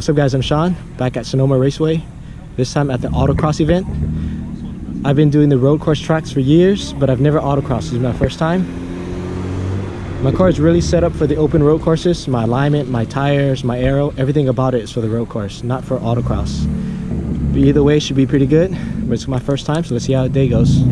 What's up guys, I'm Sean, back at Sonoma Raceway, this time at the Autocross event. I've been doing the road course tracks for years, but I've never autocrossed. This is my first time. My car is really set up for the open road courses. My alignment, my tires, my aero, everything about it is for the road course, not for autocross. But either way, it should be pretty good, but it's my first time, so let's see how the day goes.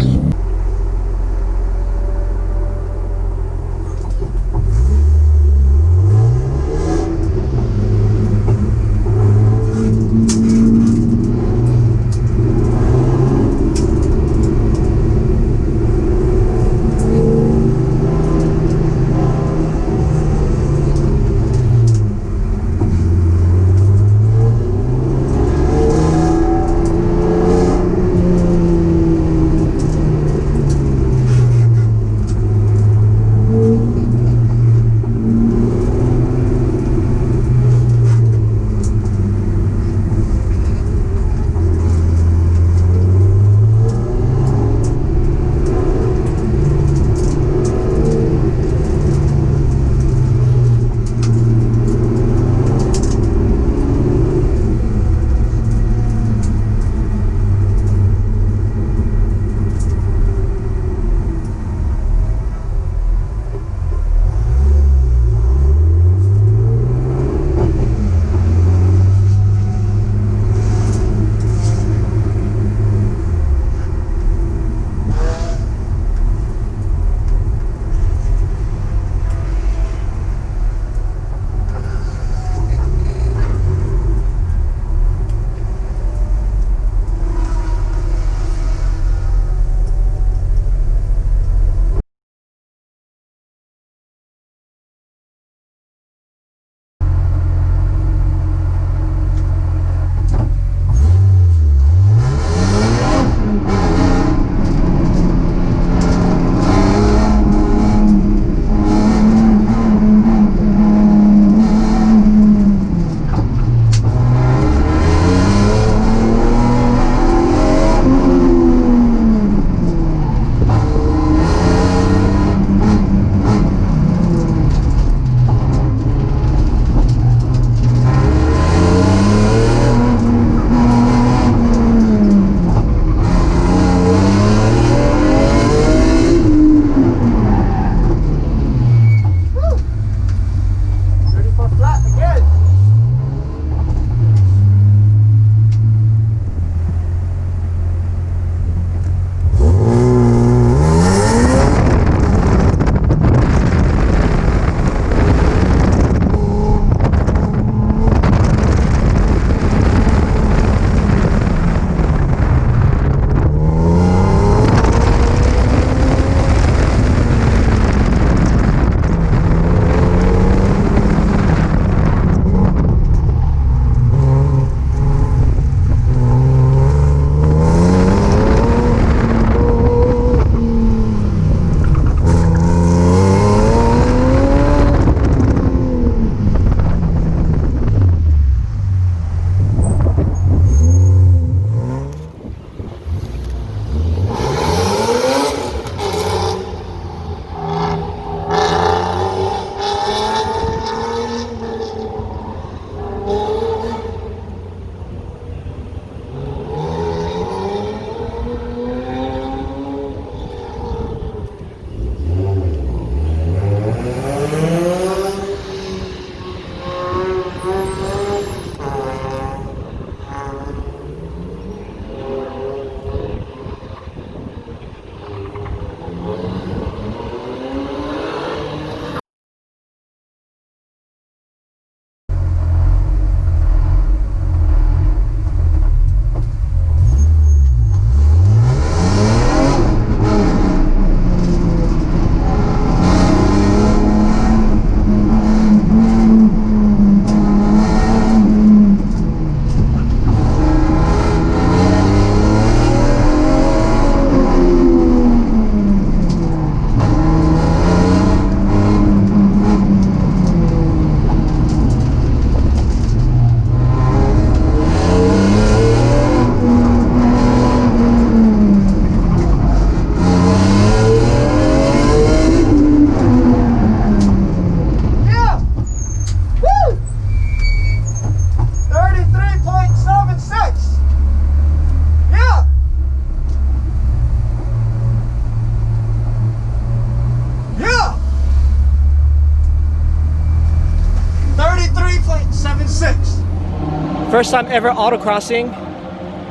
First time ever autocrossing.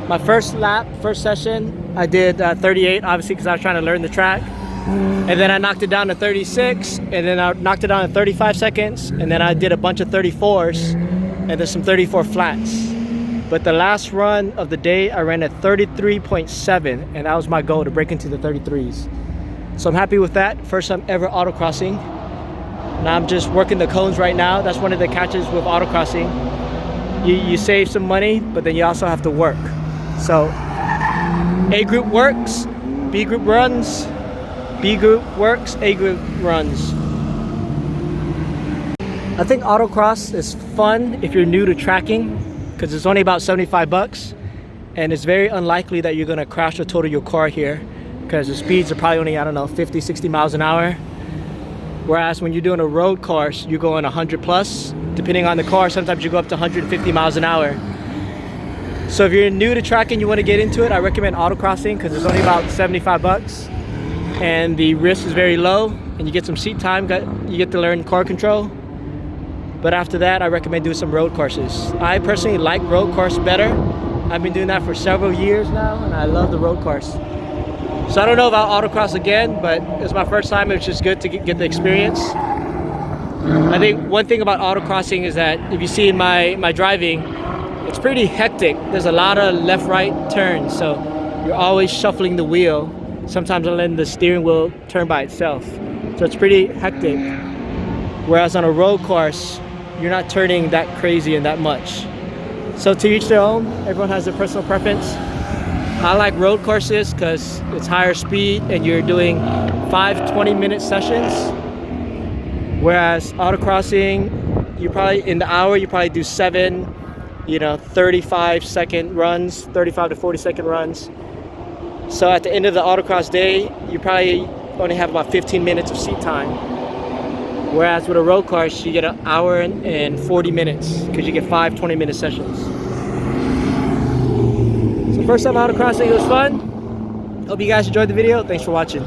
My first lap, first session, I did 38, obviously because I was trying to learn the track. And then I knocked it down to 36, and then I knocked it down to 35 seconds, and then I did a bunch of 34s, and then some 34 flats. But the last run of the day, I ran at 33.7, and that was my goal, to break into the 33s. So I'm happy with that. First time ever autocrossing. Now I'm just working the cones right now. That's one of the catches with autocrossing. You save some money, but then you also have to work. So A group works, B group runs, B group works, A group runs. I think autocross is fun if you're new to tracking, because it's only about 75 bucks, and it's very unlikely that you're gonna crash or total your car here, because the speeds are probably only, I don't know, 50, 60 miles an hour. Whereas when you're doing a road course, you're going 100 plus. Depending on the car, sometimes you go up to 150 miles an hour. So if you're new to tracking, you want to get into it, I recommend autocrossing because it's only about 75 bucks. And the risk is very low, and you get some seat time, you get to learn car control. But after that, I recommend doing some road courses. I personally like road course better. I've been doing that for several years now, and I love the road course. So I don't know about autocross again, but it's my first time. It's just good to get the experience. I think one thing about autocrossing is that if you see in my driving, it's pretty hectic. There's a lot of left-right turns, so you're always shuffling the wheel. Sometimes I'm letting the steering wheel turn by itself. So it's pretty hectic. Whereas on a road course, you're not turning that crazy and that much. So to each their own, everyone has their personal preference. I like road courses because it's higher speed and you're doing 5 20-minute sessions. Whereas autocrossing, you probably, in the hour, you probably do 7, 35-second runs, 35 to 40-second runs. So at the end of the autocross day, you probably only have about 15 minutes of seat time. Whereas with a road course, you get an hour and 40 minutes because you get 5 20-minute sessions. So first time autocrossing, it was fun. Hope you guys enjoyed the video. Thanks for watching.